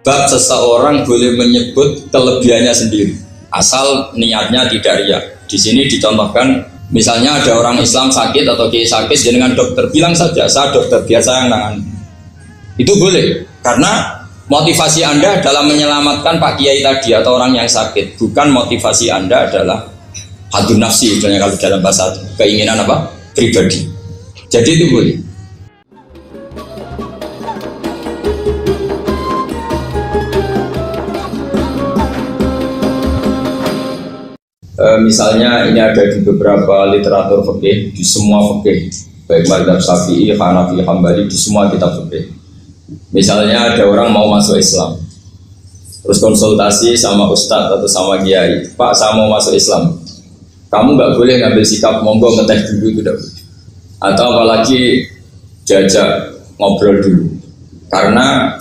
Bab seseorang boleh menyebut kelebihannya sendiri, asal niatnya tidak riya. Di sini dicontohkan, misalnya ada orang Islam sakit atau kiai sakit, jenengan dokter, bilang saja saya dokter biasa yang nangani. Itu boleh, karena motivasi Anda adalah menyelamatkan Pak Kiai tadi atau orang yang sakit, bukan motivasi Anda adalah hadun nafsi, misalnya kalau dalam bahasa keinginan apa? Pribadi. Jadi itu boleh. Misalnya ini ada di beberapa literatur fikih, di semua fikih, baik mazhab Syafi'i, Hanafi, Hambali, di semua kitab fikih. Misalnya ada orang mau masuk Islam, terus konsultasi sama ustadz atau sama kiai, Pak saya mau masuk Islam, kamu nggak boleh ngambil sikap monggo ngeteh dulu, itu tidak boleh. Atau apalagi diajak ngobrol dulu, karena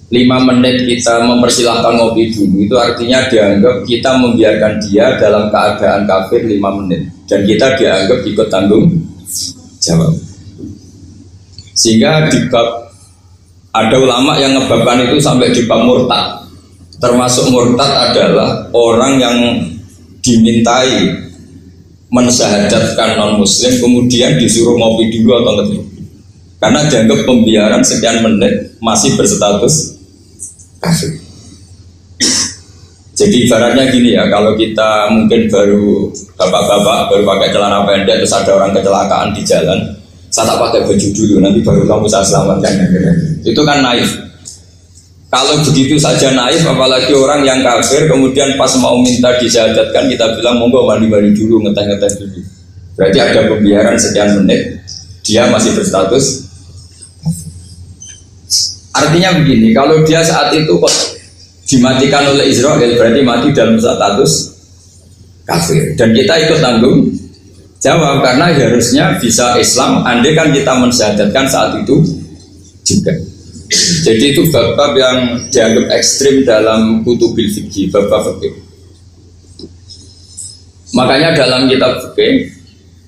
5 menit kita mempersilahkan ngopi dulu itu artinya dianggap kita membiarkan dia dalam keadaan kafir 5 menit dan kita dianggap ikut tanggung jawab. Sehingga di bab, ada ulama yang ngebabkan itu sampai di bab murtad. Termasuk murtad adalah orang yang dimintai mensyahadatkan non muslim kemudian disuruh ngopi dulu atau ngeteh, karena dianggap pembiaran sekian menit masih berstatus kafir. Jadi ibaratnya gini ya, kalau kita mungkin baru bapak-bapak baru pakai celana pendek terus ada orang kecelakaan di jalan, saya tak pakai baju dulu nanti baru kamu saya selamatkan, itu kan naif. Kalau begitu saja naif, apalagi orang yang kafir kemudian pas mau minta disyahadatkan kita bilang monggo mandi-mandi dulu, ngeteh-ngeteh dulu, berarti ada pembiaran sekian menit, dia masih berstatus. Artinya begini, kalau dia saat itu kok dimatikan oleh Israel, berarti mati dalam status kafir. Dan kita ikut tanggung jawab, karena harusnya bisa Islam, andai kan kita mensyahadatkan saat itu juga. Jadi itu bab-bab yang dianggap ekstrim dalam kutubil fikih, bab-bab fikih. Makanya dalam kitab fikih,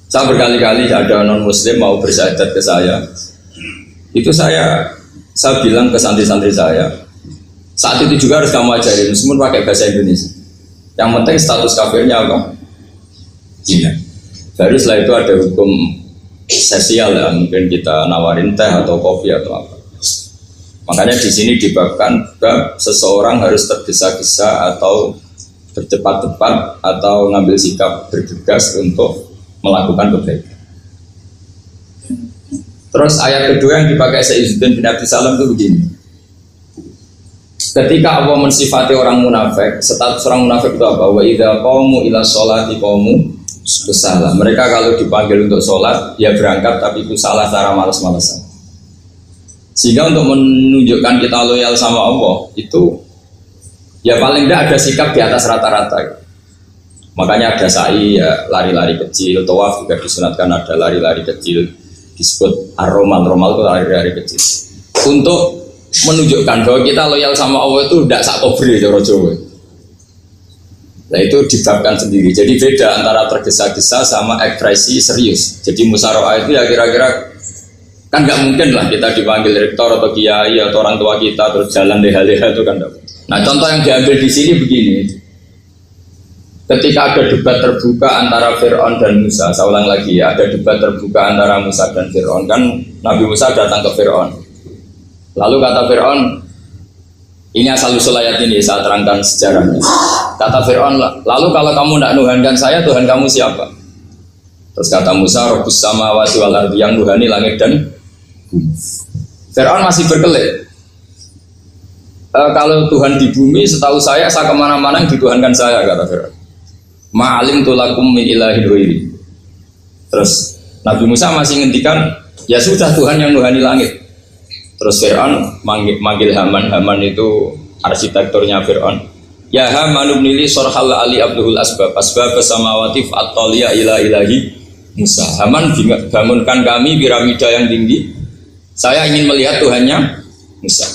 saya berkali-kali ada non-muslim mau bersyahadat ke saya, itu saya bilang ke santri-santri saya, saat itu juga harus kamu ajarin, meskipun pakai bahasa Indonesia. Yang penting status kafirnya apa? Iya. Baru setelah itu ada hukum sosial ya, mungkin kita nawarin teh atau kopi atau apa. Makanya di sini dibabkan bab seseorang harus tergesa-gesa atau bercepat-cepat atau ngambil sikap bergegas untuk melakukan kebaikan. Terus ayat kedua yang dipakai Sayyidina bin Abi Salam itu begini. Ketika Allah mensifati orang munafik, status orang munafik itu apa? Wa idza qamu ila sholati qamu kusala. Mereka kalau dipanggil untuk sholat, ya berangkat tapi itu salah cara malas-malasan. Sehingga untuk menunjukkan kita loyal sama Allah itu ya paling tidak ada sikap di atas rata-rata. Makanya ada sa'i ya lari-lari kecil, tawaf juga disunatkan ada lari-lari kecil, disebut ar-romal itu lari-lari kecil, untuk menunjukkan bahwa kita loyal sama Allah itu tidak sak kobre cara Jawa. Nah itu dibabkan sendiri. Jadi beda antara tergesa-gesa sama ekspresi serius. Jadi musyawarah itu ya kira-kira kan nggak mungkin lah kita dipanggil rektor atau kiai atau orang tua kita terus jalan leha-leha, itu kan enggak. Nah contoh yang diambil di sini begini. Ketika ada debat terbuka antara Fir'aun dan Musa, saya ulang lagi ya, ada debat terbuka antara Musa dan Fir'aun. Kan Nabi Musa datang ke Fir'aun. Lalu kata Fir'aun, ini asal-usul ayat ini, saya terangkan sejarahnya. Kata Fir'aun, lalu kalau kamu tidak nuhankan saya, Tuhan kamu siapa? Terus kata Musa, Rabbus samawati wal ardi, yang nuhani langit dan bumi. Fir'aun masih berkelit. Kalau Tuhan di bumi, setahu saya kemana-mana yang dituhankan saya, kata Fir'aun. Ma'alim tulakum min ilahi ghairi. Terus Nabi Musa masih ngendikan, ya sudah Tuhan yang nuhani langit. Terus Fir'aun manggil Haman. Haman itu arsitekturnya Fir'aun. Ya Haman ibnili sorhal ali abduhul asbab samawati fa'atoliya ila ilahi Musa. Haman bangunkan kami piramida yang tinggi. Saya ingin melihat Tuhannya Musa.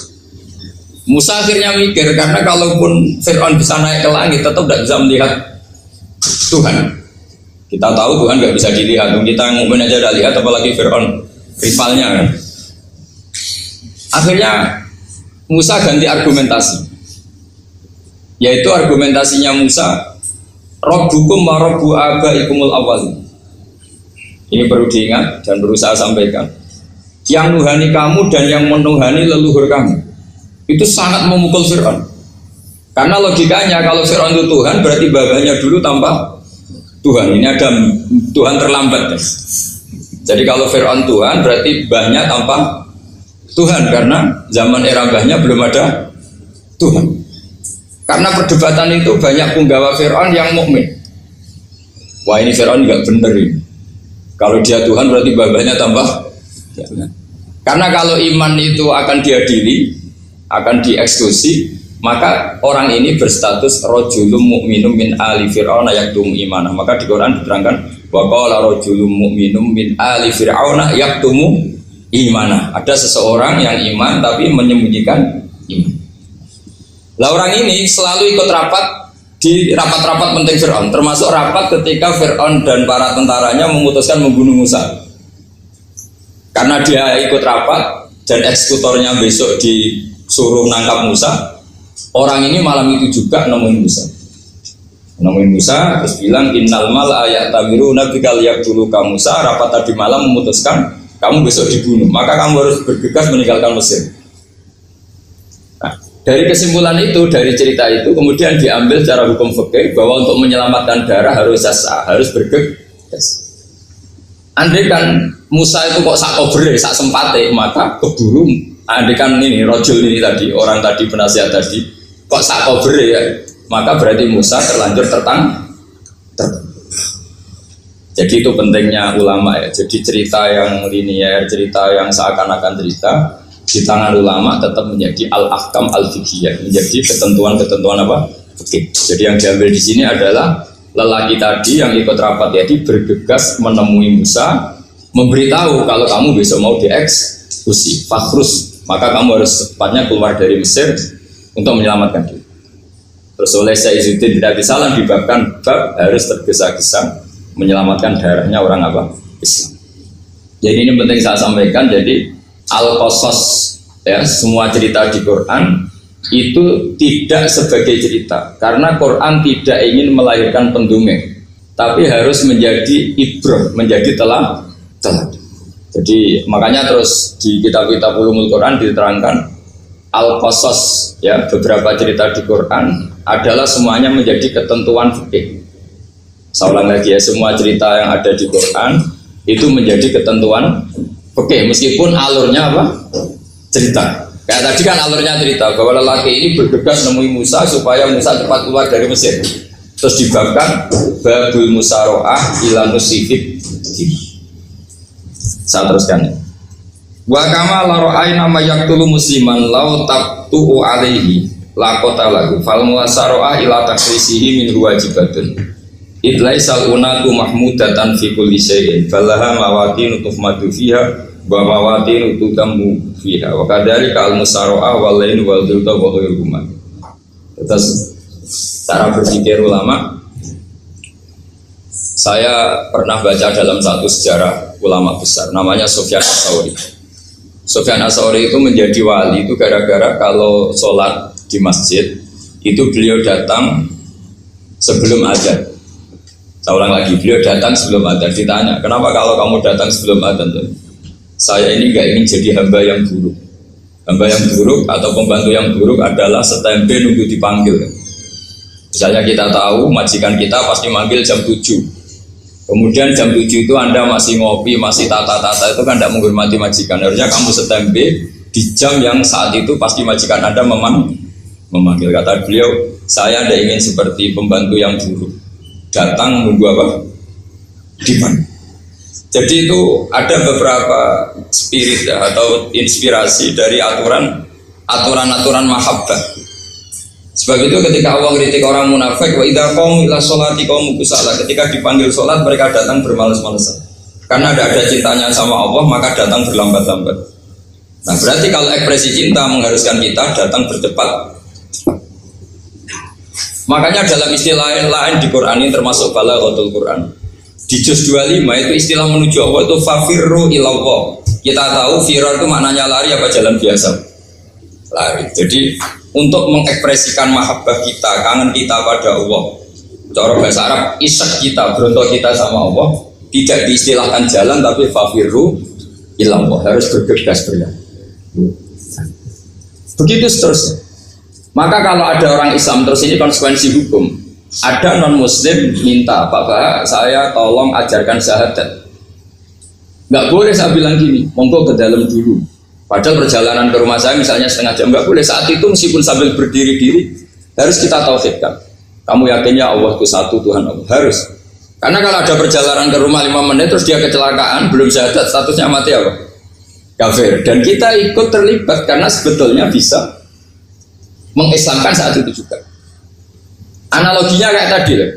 Musa akhirnya mikir, karena kalaupun Fir'aun bisa naik ke langit tetap tidak bisa melihat Tuhan. Kita tahu Tuhan nggak bisa dilihat, kita mungkin aja udah lihat, apalagi Fir'aun rivalnya kan. Akhirnya Musa ganti argumentasi, yaitu argumentasinya Musa, Rabbukum wa Rabbu abaikumul awwal. Ini perlu diingat dan perlu saya sampaikan. Yang nuhani kamu dan yang menuhani leluhur kamu itu sangat memukul Fir'aun. Karena logikanya kalau Fir'aun itu Tuhan berarti babanya dulu tanpa Tuhan. Ini ada Tuhan terlambat. Jadi kalau Fir'aun Tuhan berarti bahnya tanpa Tuhan, karena zaman era bahnya belum ada Tuhan. Karena perdebatan itu banyak punggawa Fir'aun yang mukmin. Wah, ini Fir'aun nggak bener ini. Kalau dia Tuhan berarti babanya tambah. Karena kalau iman itu akan diadili, akan dieksekusi, maka orang ini berstatus rojulum mukminum min ali Fir'aun yaktum imanah. Maka di Quran diterangkan wa qala rojulum mukminum min ali Fir'aun yaktumu imanah. Ada seseorang yang iman tapi menyembunyikan iman. Lah orang ini selalu ikut rapat di rapat-rapat penting Fir'aun, termasuk rapat ketika Fir'aun dan para tentaranya memutuskan membunuh Musa. Karena dia ikut rapat dan eksekutornya besok disuruh nangkap Musa, orang ini malam itu juga nemuin Musa terus bilang innal mal ayat tabiru nabikal yaqtulu ka Musa. Rapat tadi malam memutuskan kamu besok dibunuh, maka kamu harus bergegas meninggalkan Mesir. Nah, dari kesimpulan itu, dari cerita itu kemudian diambil secara hukum fikih bahwa untuk menyelamatkan darah harus sah, harus bergegas. Andai kan Musa itu kok sak kobre, sak sempate, maka keburu. Andai kan ini rojul ini tadi, orang tadi penasihat tadi kok sak kobre ya, maka berarti Musa terlanjur tertang. Jadi itu pentingnya ulama ya. Jadi cerita yang linier, cerita yang seakan-akan cerita di tangan ulama tetap menjadi al-ahkam al-fiqhiyah, menjadi ketentuan-ketentuan apa? Fikih. Jadi yang diambil di sini adalah lelaki tadi yang ikut rapat tadi bergegas menemui Musa, memberitahu kalau kamu besok mau dieksekusi, fakhrus, maka kamu harus secepatnya keluar dari Mesir untuk menyelamatkan diri. Terus oleh Sayyidzuddin bin Abi Salam dibabkan bab harus tergesa-gesa menyelamatkan darahnya orang apa? Islam. Jadi ini penting saya sampaikan. Jadi al-qasas ya, semua cerita di Quran itu tidak sebagai cerita, karena Quran tidak ingin melahirkan pendongeng, tapi harus menjadi ibrah, menjadi teladan. Jadi makanya terus di kitab-kitab ulumul Quran diterangkan al-qasas ya, beberapa cerita di Quran adalah semuanya menjadi ketentuan fikih. Saya ulang lagi ya, semua cerita yang ada di Quran itu menjadi ketentuan fikih, meskipun alurnya apa? Cerita. Kayak tadi kan alurnya cerita bahwa lelaki ini bergegas nemui Musa supaya Musa cepat keluar dari Mesir. Terus dibabkan babul musaroah ila nusifik. Saya teruskan. Wa kama la ra'ayna ma yaqtulu musliman law tabtu'u alaihi la qatalahu fal musaroah ila takrisihi min wajibatun. Idlaisal unatu mahmudatan fi kulli syai'in falaha mawatinu tuhmadu fiha wa mawatinu tutammu fiha wa kadzalika al-musara'a wal lain wal dhulta wa ghairuhuma. Terus cara berpikir ulama, saya pernah baca dalam satu sejarah ulama besar namanya Sufyan Ats-Tsauri. Sufyan Ats-Tsauri itu menjadi wali itu gara-gara kalau sholat di masjid itu beliau datang sebelum adzan. Saya ulang lagi, beliau datang sebelum adzan. Ditanya, kenapa kalau kamu datang sebelum adzan? Saya ini gak ingin jadi hamba yang buruk. Hamba yang buruk atau pembantu yang buruk adalah setempe nunggu dipanggil. Misalnya kita tahu majikan kita pasti manggil jam 7. Kemudian jam 7 itu Anda masih ngopi, masih tata-tata, itu kan tidak menghormati majikan. Harusnya kamu setempe di jam yang saat itu pasti majikan Anda memanggil. Kata beliau, saya tidak ingin seperti pembantu yang buruk, datang nunggu apa? Dipan. Jadi itu ada beberapa spirit ya, atau inspirasi dari aturan-aturan mahabbah. Sebab itu ketika Allah kritik orang munafik, wa idza qamu ila sholati qamu kusala, ketika dipanggil sholat mereka datang bermalas-malasan. Karena ada cintanya sama Allah, maka datang berlambat-lambat. Nah, berarti kalau ekspresi cinta mengharuskan kita datang bercepat. Makanya dalam istilah lain di Quran ini termasuk balaghatul Quran. Di juz 25 itu istilah menuju Allah itu fafirru ilallah. Kita tahu firar itu maknanya lari apa jalan biasa. lari. Jadi untuk mengekspresikan mahabbah kita, kangen kita pada Allah, cara bahasa Arab isak kita, berontok kita sama Allah, tidak diistilahkan jalan tapi fafirru ilallah, harus bergegas berjalan. Begitu seterusnya. Maka kalau ada orang Islam, terus ini konsekuensi hukum, ada non muslim minta, Pak Bah, saya tolong ajarkan syahadat. Nggak boleh saya bilang gini, monggo ke dalam dulu. Padahal perjalanan ke rumah saya misalnya setengah jam, nggak boleh. Saat itu meskipun sambil berdiri-diri harus kita tauhidkan. Kamu yakinnya Allah itu satu, Tuhan Allah, harus. Karena kalau ada perjalanan ke rumah 5 menit terus dia kecelakaan, belum syahadat, statusnya mati apa? Kafir. Dan kita ikut terlibat karena sebetulnya bisa mengislamkan saat itu juga. Analoginya kayak tadi loh.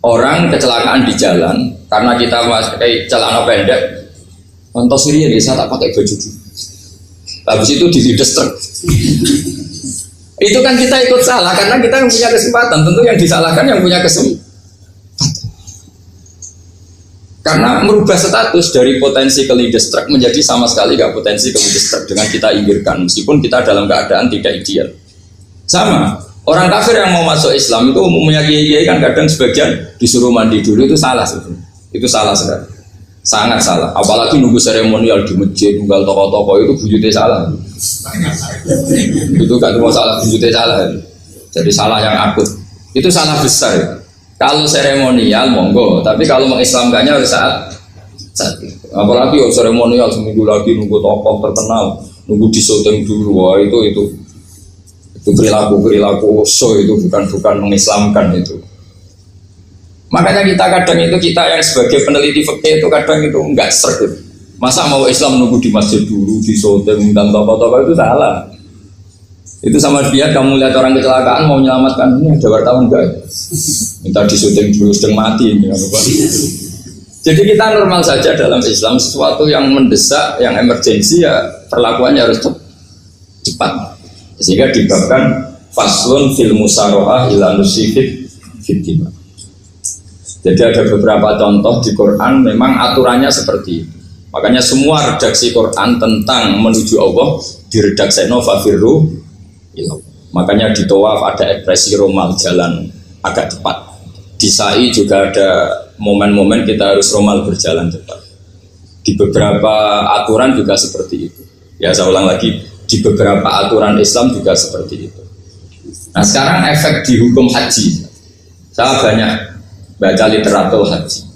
Orang kecelakaan di jalan karena kita pakai celana pendek, contoh Syria nih, saya tak pakai baju dulu. Habis itu dilides truk. Itu kan kita ikut salah karena kita yang punya kesempatan. Tentu yang disalahkan yang punya kesempatan. Karena merubah status dari potensi kelides truk menjadi sama sekali gak potensi kelides truk dengan kita inggirkan, meskipun kita dalam keadaan tidak ideal. Sama, orang kafir yang mau masuk Islam itu umumnya kiai-kiai kan kadang sebagian disuruh mandi dulu, itu salah sebenarnya. Itu salah sekali, sangat salah. Apalagi nunggu seremonial di masjid, nunggal toko-toko, itu bujutnya salah. Itu gak cuma salah, bujutnya salah. Jadi salah yang akut. Itu salah besar. Kalau seremonial monggo, tapi kalau mengislamkannya harus saat itu. Apalagi seremonial seminggu lagi nunggu tokoh terkenal, nunggu di syuting dulu, wah itu perilaku so, itu bukan mengislamkan itu. Makanya kita yang sebagai peneliti fikih itu kadang itu enggak serg. Masa mau Islam nunggu di masjid dulu, di syuting dan tokoh-tokoh, itu salah. Itu sama dia kamu lihat orang kecelakaan mau menyelamatkan, ini ada wartawan enggak? Minta di syuting dulu, sedang mati ini. Jadi kita normal saja dalam Islam, sesuatu yang mendesak, yang emergensi ya perlakuannya harus cepat. Sehingga dibabkan faslun fil musaroah ila nusifid fitima. Jadi ada beberapa contoh di Quran memang aturannya seperti itu. Makanya semua redaksi Quran tentang menuju Allah diredaksi fafirru ilallah. Makanya di tawaf ada ekspresi romal, jalan agak cepat. Di sa'i juga ada momen-momen kita harus romal, berjalan cepat. Di beberapa aturan juga seperti itu. Ya saya ulang lagi, di beberapa aturan Islam juga seperti itu. Nah sekarang efek di hukum haji. Saya banyak baca literatur haji.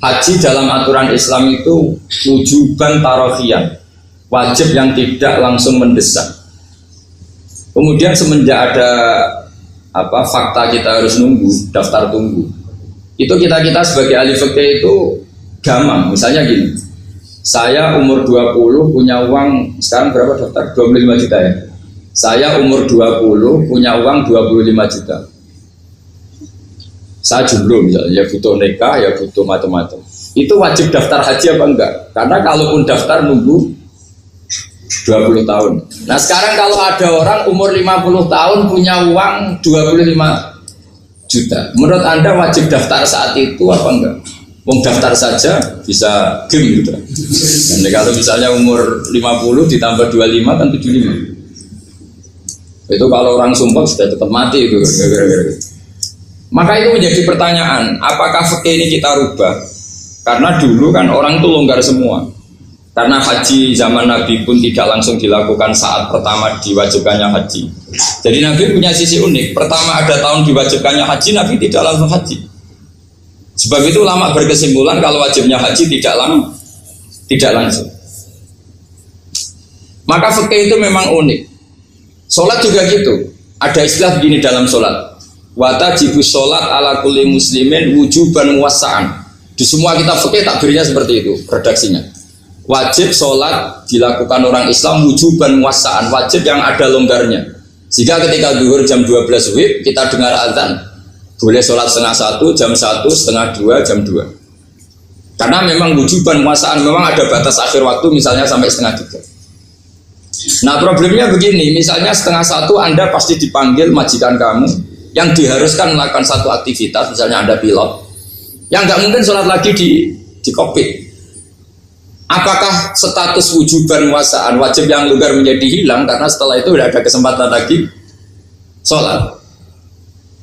Haji dalam aturan Islam itu wujuban tarofian, wajib yang tidak langsung mendesak. Kemudian semenjak ada fakta kita harus nunggu, daftar tunggu, itu kita sebagai ahli fikih itu gamang. Misalnya gini, saya umur 20 punya uang, sekarang berapa daftar? 25 juta ya. Saya umur 20 punya uang 25 juta. Saya jomblo misalnya, ya butuh nikah, ya butuh macam-macam. Itu wajib daftar haji apa enggak? Karena kalaupun daftar nunggu 20 tahun. Nah sekarang kalau ada orang umur 50 tahun punya uang 25 juta, menurut Anda wajib daftar saat itu apa enggak? Wong daftar saja bisa game gitu. Dan kalau misalnya umur 50 ditambah 25 kan 75. Itu kalau orang sumpah sudah tetap mati itu. Maka itu menjadi pertanyaan, apakah fikih ini kita rubah? Karena dulu kan orang itu longgar semua. Karena haji zaman Nabi pun tidak langsung dilakukan saat pertama diwajibkannya haji. Jadi Nabi punya sisi unik. Pertama ada tahun diwajibkannya haji, Nabi tidak langsung haji. Sebab itu ulama berkesimpulan kalau wajibnya haji tidak langsung. Maka fikih itu memang unik. Sholat juga gitu. Ada istilah begini dalam sholat. Watajibu sholat ala kulli muslimin wujuban muwassa'an. Di semua kitab fikih takbirnya seperti itu redaksinya. Wajib sholat dilakukan orang Islam wujuban muwassa'an, wajib yang ada longgarnya. Sehingga ketika zuhur jam 12 WIB kita dengar azan, boleh sholat setengah 1, jam 1, setengah 2, jam 2. Karena memang wujuban muwassa'an, memang ada batas akhir waktu misalnya sampai setengah 3. Nah problemnya begini, misalnya setengah 1 Anda pasti dipanggil majikan kamu yang diharuskan melakukan satu aktivitas, misalnya Anda pilot, yang nggak mungkin sholat lagi di kokpit. Apakah status wujuban wasaan wajib yang longgar menjadi hilang karena setelah itu tidak ada kesempatan lagi sholat?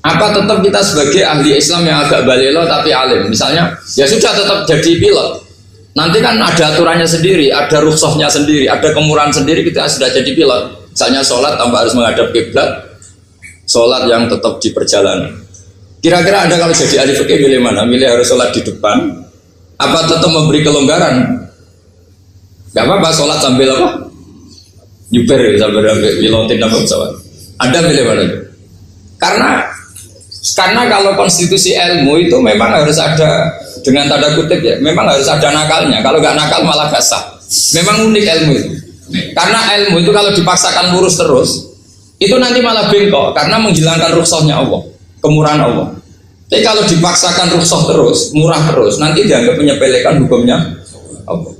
Apa tetap kita sebagai ahli Islam yang agak balelo tapi alim, misalnya ya sudah tetap jadi pilot, nanti kan ada aturannya sendiri, ada rukhsahnya sendiri, ada kemurahan sendiri, kita sudah jadi pilot, misalnya sholat tanpa harus menghadap kiblat, sholat yang tetap di perjalanan. Kira-kira Anda kalau jadi ahli fikih milih mana? Milih harus sholat di depan apa tetap memberi kelonggaran? Gak apa-apa sholat sambil apa? Nyuper sambil pilotin apa pesawat. Anda pilih mana? Karena kalau konstitusi ilmu itu memang harus ada, dengan tanda kutip ya, memang harus ada nakalnya. Kalau nggak nakal malah gak sah. Memang unik ilmu itu. Karena ilmu itu kalau dipaksakan lurus terus, itu nanti malah bengkok karena menghilangkan rukhsahnya Allah, kemurahan Allah. Tapi kalau dipaksakan rukhsah terus, murah terus, nanti dianggap menyepelekan hukumnya Allah.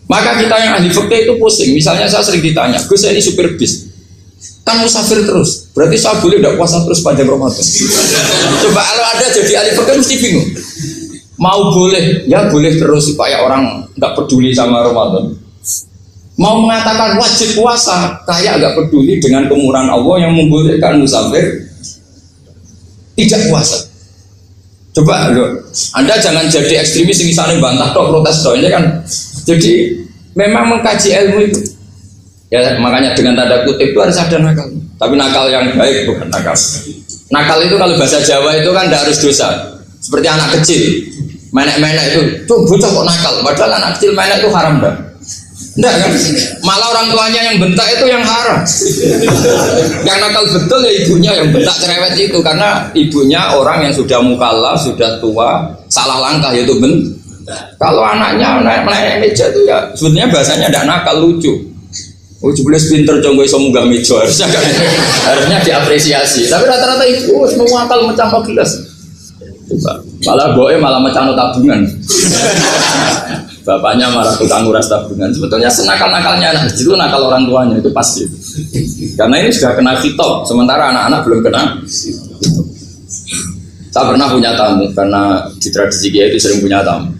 Maka kita yang ahli fikih itu pusing. Misalnya saya sering ditanya, Gus saya ini supir bis, kan musafir terus, berarti saya boleh tidak puasa terus panjang Ramadan? Coba kalau ada jadi ahli fikih mesti bingung. Mau boleh, ya boleh terus supaya orang nggak peduli sama Ramadan. Mau mengatakan wajib puasa, kayak nggak peduli dengan kemurahan Allah yang membolehkan musafir tidak puasa. Coba loh, Anda jangan jadi ekstremis yang misalnya bantah toh protes toh, ini kan. Jadi memang mengkaji ilmu itu ya, makanya dengan tanda kutip itu harus ada nakal, tapi nakal yang baik, bukan nakal. Nakal itu kalau bahasa Jawa itu kan tidak harus dosa, seperti anak kecil menek-menek itu tuh bocah kok nakal, padahal anak kecil menek itu haram dah. Enggak kan, malah orang tuanya yang bentak itu yang haram. Yang nakal betul ya ibunya yang bentak cerewet itu, karena ibunya orang yang sudah mukallaf, sudah tua, salah langkah yaitu bentak. Kalau anaknya naik meja itu ya sebetulnya bahasanya tidak nakal, lucu. Oh jelas pinter conggo iso munggah meja, harusnya diapresiasi. Tapi rata-rata itu semua akal mencampur gelas. Malah boe malah mecano tabungan. Bapaknya marah tukang nguras tabungan. Sebetulnya senakal-nakalnya anak kecil itu nakal orang tuanya, itu pasti. Karena ini sudah kena fitop, sementara anak-anak belum kena. Saya pernah punya tamu, karena di tradisi Kiai itu sering punya tamu.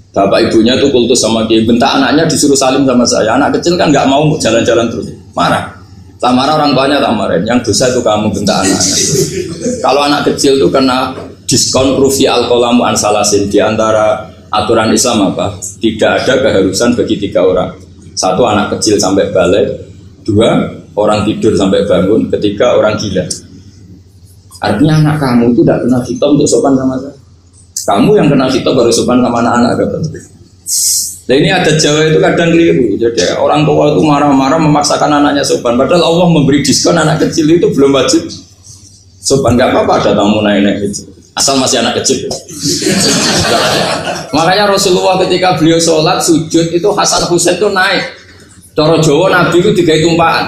Bapak ibunya tuh kultus sama Kiai, bentak anaknya disuruh salim sama saya. Anak kecil kan nggak mau jalan-jalan terus, marah. Tak marah orang tuanya tak marahin. Yang dosa itu kamu bentak anaknya. Kalau anak kecil tuh kena diskon rufi al-qalamu an salasin. Di antara aturan Islam apa? Tidak ada keharusan bagi 3 orang. 1 anak kecil sampai balik, 2 orang tidur sampai bangun, 3 orang gila. Artinya anak kamu itu tidak kena hitam untuk sopan sama saya. Kamu yang kena hitam baru sopan sama anak-anak. Nah ini ada Jawa itu kadang keliru. Jadi orang tua itu marah-marah memaksakan anaknya sopan. Padahal Allah memberi diskon anak kecil itu belum wajib sopan. Gak apa-apa ada tamu naik-naik itu, asal masih anak kecil. Makanya Rasulullah ketika beliau sholat sujud itu Hasan Husain itu naik. Cara Jawa Nabi itu 3 tumpahan.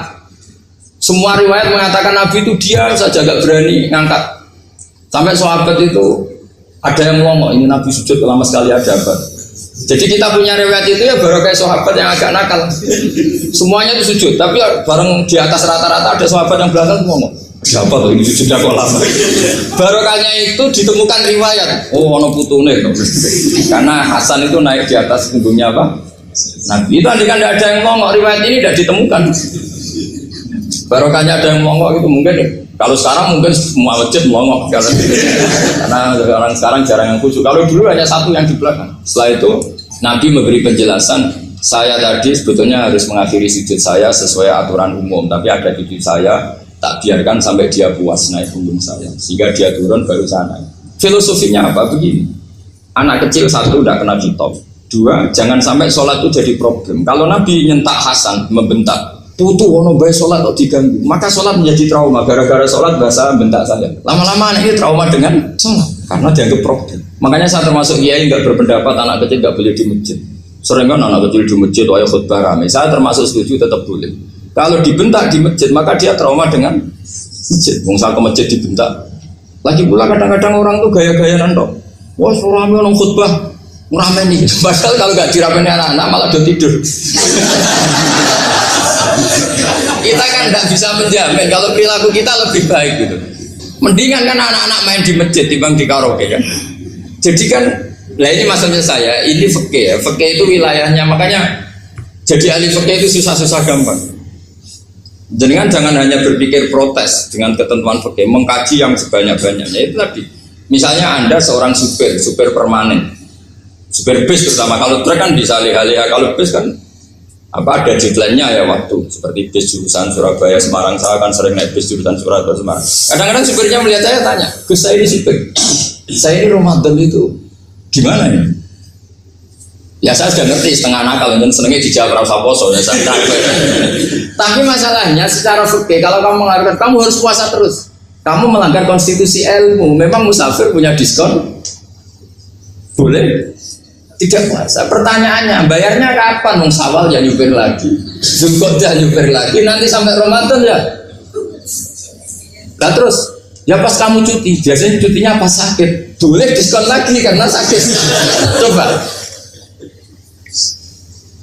Semua riwayat mengatakan Nabi itu diam saja, gak berani ngangkat. Sampai sahabat itu ada yang ngomong, ini Nabi sujud lama sekali ada apa? Jadi kita punya riwayat itu ya baru kayak sahabat yang agak nakal. Semuanya itu sujud, tapi bareng di atas rata-rata ada sahabat yang belakang ngomong, ada apa tuh ini sujudnya kok lama? Barokahnya itu ditemukan riwayat, oh ono putune. Karena Hasan itu naik di atas punggungnya apa? Nabi itu andai kan tidak ada yang ngomong, riwayat ini tidak ditemukan. Barokahnya ada yang ngomong itu mungkin. Kalau sekarang mungkin semua masjid melongok karena orang sekarang jarang yang khusyuk. Kalau dulu hanya 1 yang di belakang. Setelah itu Nabi memberi penjelasan, saya tadi sebetulnya harus mengakhiri sujud saya sesuai aturan umum, tapi ada cucu saya tak biarkan sampai dia puas naik punggung saya, sehingga dia turun baru saya naik. Filosofinya apa? Begini, anak kecil 1 udah kena hitop, 2 jangan sampai sholat itu jadi problem. Kalau Nabi nyentak Hasan, membentak, tuh ono bae sholat kok diganggu, maka sholat menjadi trauma. Gara-gara sholat bahasa bentak saya. Lama-lama anak ini trauma dengan sholat karena dianggap problem. Makanya saya termasuk kiai nggak berpendapat anak kecil nggak boleh di masjid. Sering kan anak kecil di masjid, ayo khutbah rame. Saya termasuk setuju tetap boleh. Kalau dibentak di masjid maka dia trauma dengan masjid. Wong saya ke masjid dibentak. Lagi pula kadang-kadang orang tuh gaya-gayaan dong. Wah rame orang khutbah rame nih. Padahal kalau nggak dirapeni anak-anak malah udah tidur. Kita kan tidak bisa menjamin kalau perilaku kita lebih baik gitu. Mendingan kan anak-anak main di masjid dibanding di karaoke kan. Jadi kan Nah ini maksudnya saya, ini fikih ya. Fikih itu wilayahnya, makanya jadi ahli fikih itu susah-susah gampang. Jangan hanya berpikir protes dengan ketentuan fikih, mengkaji yang sebanyak-banyaknya. Itu tadi, misalnya Anda seorang supir permanen, supir bis terutama, kalau truk kan bisa leha-leha, kalau bis kan apa ada deadline-nya ya waktu, seperti bis jurusan Surabaya Semarang, saya kan sering naik bis jurusan Surabaya Semarang. Kadang-kadang supirnya melihat saya tanya, Gus saya ini supir, saya ini Ramadan itu gimana ya? Ya saya sudah ngerti setengah nakal, dan senengnya dijawab rasa poso ya saya takut. Tapi masalahnya secara fikih kalau kamu mengatakan kamu harus puasa terus, kamu melanggar konstitusi ilmu. Memang musafir punya diskon? Boleh? Tidak puasa. Pertanyaannya, bayarnya kapan? Mau Syawal ya nyupir lagi, Zulqa'dah nyupir lagi, nanti sampai Ramadan ya. Nah terus, ya pas kamu cuti, biasanya cutinya pas sakit, boleh diskon lagi karena sakit. Coba.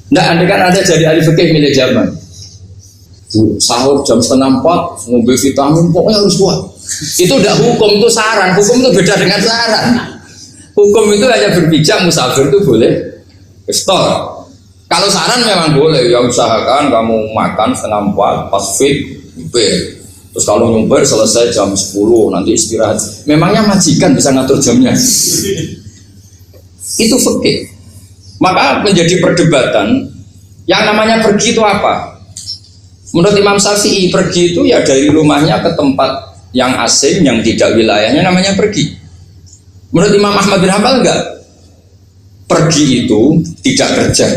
Nggak, Anda kan ada jadi ahli fikih milik zaman. Sahur jam 3:30, ngombe vitamin, pokoknya harus kuat. Itu udah hukum, itu saran. Hukum itu beda dengan saran. Hukum itu hanya berpijak musafir itu boleh store. Kalau saran memang boleh, ya usahakan kamu makan 3:30 pas fit nyumpir. Terus kalau nyumpir selesai jam 10 nanti istirahat. Memangnya majikan bisa ngatur jamnya? Itu fikih. Maka menjadi perdebatan yang namanya pergi itu apa? Menurut Imam Syafi'i pergi itu ya dari rumahnya ke tempat yang asing yang tidak wilayahnya namanya pergi. Menurut Imam Ahmad bin Hanbal enggak. Pergi itu tidak kerja.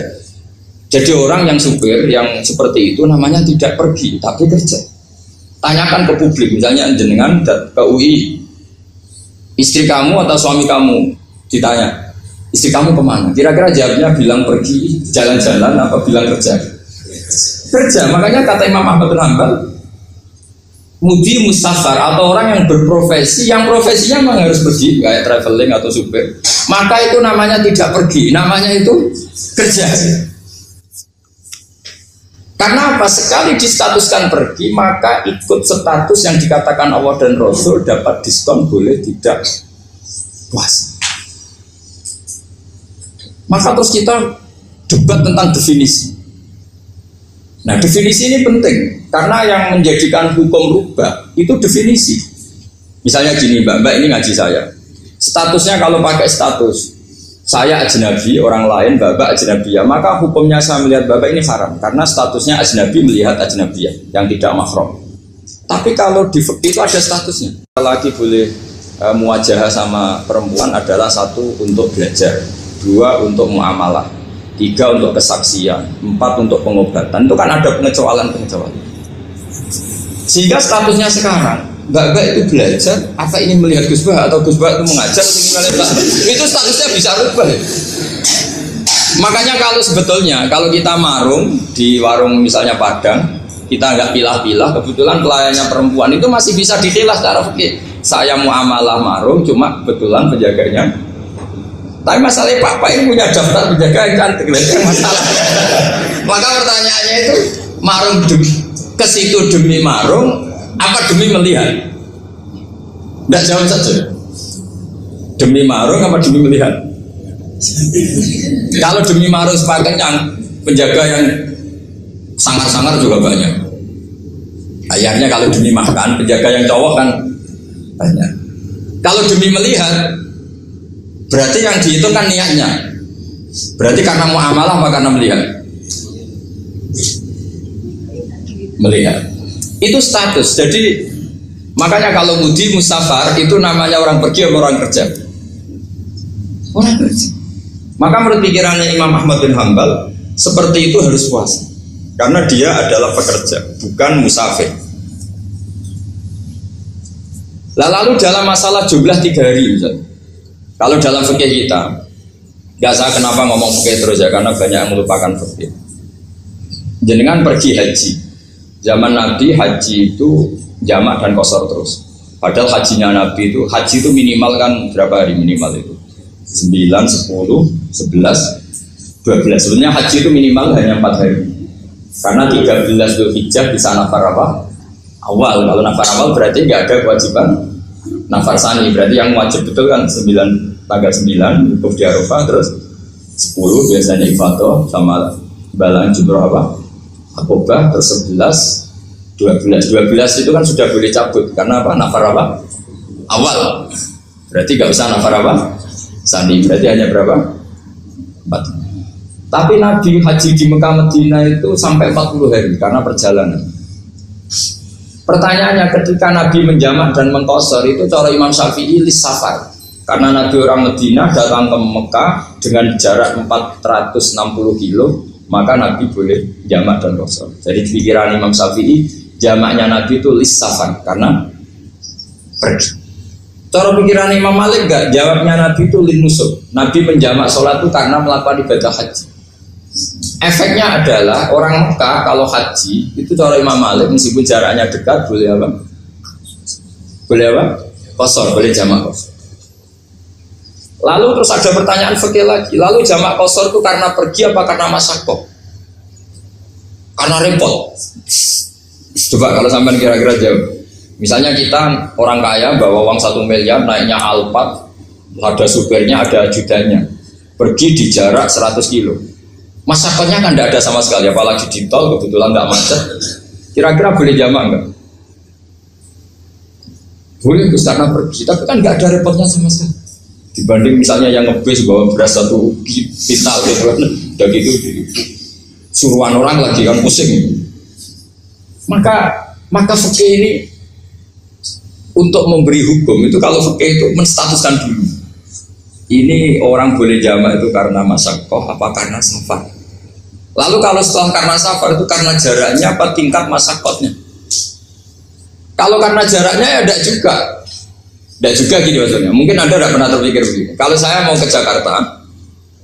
Jadi orang yang supir yang seperti itu namanya tidak pergi tapi kerja. Tanyakan ke publik, misalnya jenengan ke UI, istri kamu atau suami kamu ditanya, istri kamu kemana? Kira-kira jawabnya bilang pergi jalan-jalan apa bilang kerja? Kerja. Makanya kata Imam Ahmad bin Hanbal, mudi musafar atau orang yang berprofesi, yang profesinya memang harus pergi, kayak traveling atau supir, maka itu namanya tidak pergi, namanya itu kerja. Karena apa? Sekali distatuskan pergi, maka ikut status yang dikatakan Allah dan Rasul, dapat diskon, boleh tidak puasa. Maka terus kita debat tentang definisi. Nah definisi ini penting karena yang menjadikan hukum rubah itu definisi. Misalnya gini mbak ini ngaji saya, statusnya kalau pakai status saya ajnabi, orang lain bapak ajnabiyah, maka hukumnya saya melihat bapak ini haram karena statusnya ajnabi melihat ajnabiyah yang tidak mahram. Tapi kalau di fikih itu ada statusnya. Lagi boleh muwajahah sama perempuan adalah 1 untuk belajar, 2 untuk muamalah, 3 untuk kesaksian, 4 untuk pengobatan. Itu kan ada pengecualian. Sehingga statusnya sekarang mbak itu belajar apa ingin melihat Gus Bah atau Gus Bah itu mengajar itu statusnya bisa rubah ya. Makanya kalau sebetulnya kalau kita marung di warung misalnya Padang, kita nggak pilah-pilah, kebetulan pelayannya perempuan itu masih bisa ditilah secara fikih. Saya muamalah marung cuma kebetulan penjaganya. Tapi masalahnya Pak ini punya daftar penjaga yang cantik, itu masalah. Maka pertanyaannya itu marung ke situ demi marung apa demi melihat? Tidak jawab saja. Demi marung apa demi melihat? Kalau demi marung sepakat yang penjaga yang sangar-sangar juga banyak. Akhirnya kalau demi makan penjaga yang cowok kan banyak. Kalau demi melihat berarti yang dihitung kan niatnya. Berarti karena muamalah apa karena melihat? Melihat. Itu status. Jadi makanya kalau mudi musafar itu namanya orang pergi atau orang kerja? Orang kerja. Maka menurut pikirannya Imam Ahmad bin Hanbal seperti itu harus puasa karena dia adalah pekerja bukan musafir. Lalu dalam masalah jumlah 3 hari misalnya. Kalau dalam fikih kita, nggak saya kenapa ngomong fikih terus ya, karena banyak yang melupakan fikih. Jenengan pergi haji, zaman Nabi haji itu jamak dan qashar terus. Padahal hajinya Nabi itu, haji itu minimal kan berapa hari minimal itu? 9, 10, 11, 12. Sebenarnya haji itu minimal hanya 4 hari. Karena 13 Dzulhijjah bisa nafar apa? Awal. Kalau nafar awal berarti nggak ada kewajiban nafar sani, berarti yang wajib betul kan 9 tanggal 9 wukuf di Arafah, terus 10 biasanya ifadah sama balang jumroh Aqobah, terus 12 itu kan sudah boleh cabut karena nafar awal, berarti nggak usah nafar sani, berarti hanya berapa? 4. Tapi Nabi haji di Mekah Madinah itu sampai 40 hari karena perjalanan. Pertanyaannya, ketika Nabi menjamak dan mengqasar itu cara Imam Syafi'i lis safar, karena Nabi orang Madinah datang ke Mekah dengan jarak 460 kilo, maka Nabi boleh jamak dan qasar. Jadi pikiran Imam Syafi'i, jamaknya Nabi itu lis safar karena pergi. Cara pikiran Imam Malik enggak, jawabnya Nabi itu lin nusuk. Nabi menjamak sholat itu karena melakukan ibadah haji. Efeknya adalah orang Mekah kalau haji itu cara Imam Malik meskipun jaraknya dekat boleh apa? Boleh apa? Qasar, boleh jamak qasar. Lalu terus ada pertanyaan fikih lagi. Lalu jamak qasar itu karena pergi apa karena masyaqqah? Karena repot. Coba kalau sampean kira-kira jawab. Misalnya kita orang kaya bawa uang 1 miliar, naiknya Alphard, ada supirnya, ada ajudannya, pergi di jarak 100 kilo. Masyarakatnya kan tidak ada sama sekali, apalagi di tol kebetulan tidak macet. Kira-kira boleh jamak enggak? Boleh, Gus, karena pergi, tapi kan nggak ada repotnya sama sekali. Dibanding misalnya yang ngebis bawa beras 1 pintal gitu kan, udah gitu suruhan orang lagi kan pusing. Maka fikih ini untuk memberi hukum itu, kalau fikih itu menstatuskan dulu. Ini orang boleh jamak itu karena masyaqqah apa karena safar. Lalu kalau setelah karena safar itu karena jaraknya apa tingkat masyaqqahnya. Kalau karena jaraknya ya tidak juga. Tidak juga gini maksudnya. Mungkin Anda tidak pernah terpikir begini. Kalau saya mau ke Jakarta,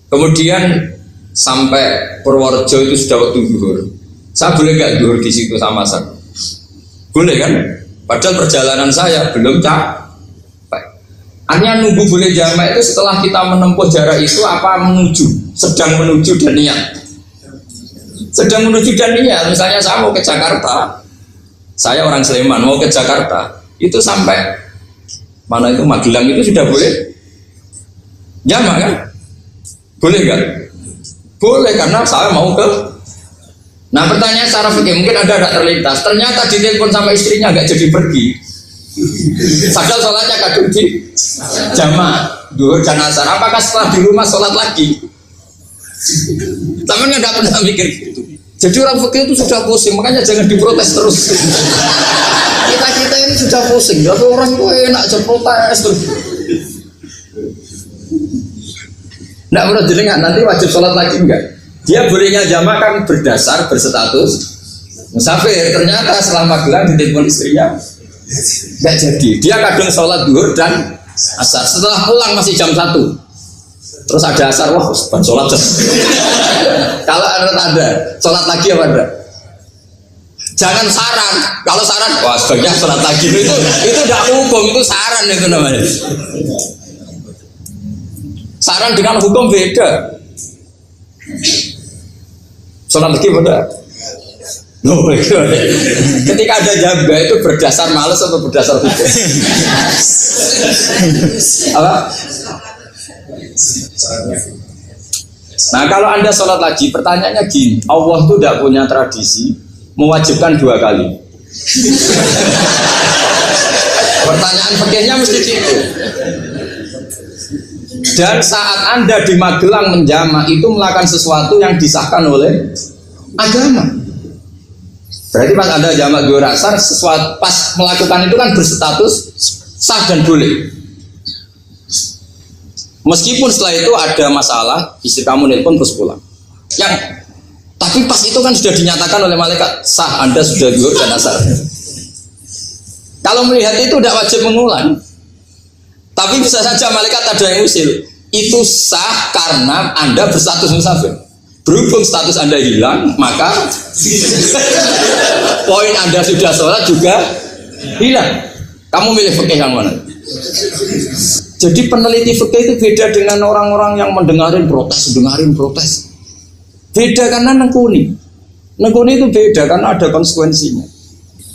kemudian sampai Purworejo itu sudah waktu zuhur. Saya boleh nggak zuhur di situ sama saya? Boleh kan? Padahal perjalanan saya belum capek. Artinya nunggu boleh jamak itu setelah kita menempuh jarak itu apa menuju, sedang menuju dan niat. Sedang menuju dan niat. Misalnya saya mau ke Jakarta, saya orang Sleman mau ke Jakarta, itu sampai mana itu Magelang itu sudah boleh jamak kan? Boleh kan? Boleh karena saya mau ke. Nah pertanyaan secara fikih mungkin Anda tidak terlintas. Ternyata ditelepon sama istrinya nggak jadi pergi. Padahal sholatnya kadung di jamaah duhur dan asar. Apakah setelah di rumah sholat lagi? Tapi nggak pernah mikir gitu. Jadi orang fikih itu sudah pusing, makanya jangan diprotes terus. Kita ini sudah pusing. Tapi orang itu enak aja protes terus. Nggak pernah jenengan nanti wajib sholat lagi enggak? Dia bolehnya jamaah kan berdasar berstatus musafir. Ternyata setelah Magelang ditelepon istrinya nggak jadi. Dia kadang sholat duhur dan asar. Setelah pulang masih jam 1. Terus ada asar, wah bukan sholat. Kalau ada sholat lagi apa enggak? Jangan saran. Kalau saran, wah sebaiknya sholat lagi. Itu tidak hukum, itu saran itu namanya. Saran dengan hukum beda. Sholat lagi benar. Ketika ada jaga itu berdasar malas atau berdasar hukum? Apa? Nah kalau Anda sholat lagi, pertanyaannya gini, Allah itu tidak punya tradisi mewajibkan 2 kali. Pertanyaan fikihnya mesti gitu. Dan saat Anda di Magelang menjamak itu melakukan sesuatu yang disahkan oleh agama. Berarti pas Anda jamak duhur asar, sesuatu pas melakukan itu kan berstatus sah dan boleh. Meskipun setelah itu ada masalah, istri kamu nelpon terus pulang. Tapi pas itu kan sudah dinyatakan oleh malaikat sah, Anda sudah duhur dan asar. Kalau melihat itu tidak wajib mengulang. Tapi bisa saja malaikat ada yang usil. Itu sah karena Anda berstatus musafir. Berhubung status Anda hilang, maka poin Anda sudah sholat juga hilang. Kamu milih fikih yang mana? Jadi peneliti fikih itu beda dengan orang-orang yang mendengarin protes. Beda karena nengkuni itu beda karena ada konsekuensinya.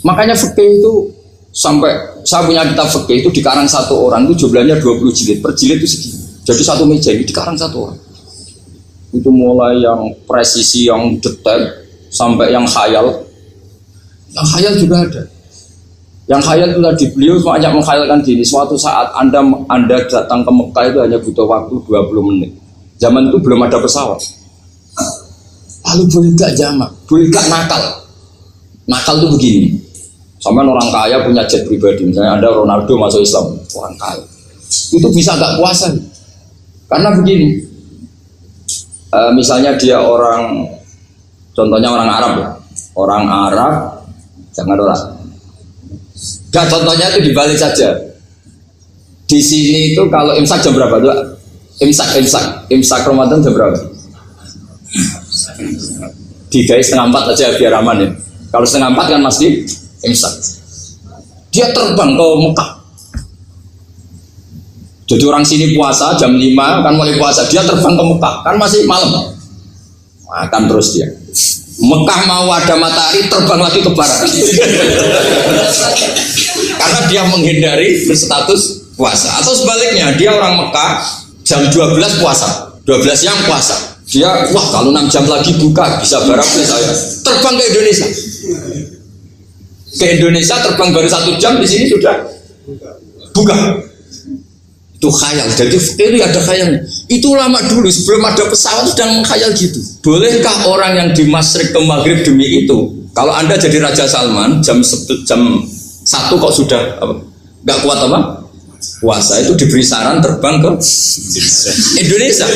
Makanya fikih itu sampai saya punya kitab fikih itu dikarang 1 orang itu jumlahnya 20 jilid, per jilid itu segini. Jadi satu meja ini dikarang satu orang. Itu mulai yang presisi, yang detail, sampai yang khayal. Yang khayal juga ada. Yang khayal itu tadi beliau banyak mengkhayalkan gini. Suatu saat Anda datang ke Mekah itu hanya butuh waktu 20 menit. Zaman itu belum ada pesawat. Lalu boleh gak jamak? Boleh gak nakal? Nakal itu begini. Sampai orang kaya punya jet pribadi. Misalnya Anda Ronaldo masuk Islam, orang kaya. Itu bisa gak puasa? Karena begini, misalnya dia orang, contohnya orang Arab ya, orang Arab, jangan orang. Dan contohnya itu dibalik saja. Di sini itu kalau imsak jam berapa tuh? Imsak Ramadan jam berapa? 3:30 aja biar aman ya. Kalau 3:30 kan masih imsak. Dia terbang ke Mekah. Jadi orang sini puasa jam 5 kan mulai puasa, dia terbang ke Mekah kan masih malam, makan terus dia. Mekah mau ada matahari terbang lagi ke barat karena dia menghindari berstatus puasa. Atau sebaliknya dia orang Mekah jam 12 puasa, 12 siang puasa, dia wah kalau 6 jam lagi buka bisa barat saya terbang ke Indonesia terbang baru 1 jam di sini sudah buka. Itu khayal, jadi fikir ada khayalnya. Itu lama dulu sebelum ada pesawat sudah mengkhayal gitu. Bolehkah orang yang di Masyrik ke Maghrib demi itu? Kalau Anda jadi Raja Salman jam 1 kok sudah nggak kuat apa? Puasa, itu diberi saran terbang ke Indonesia.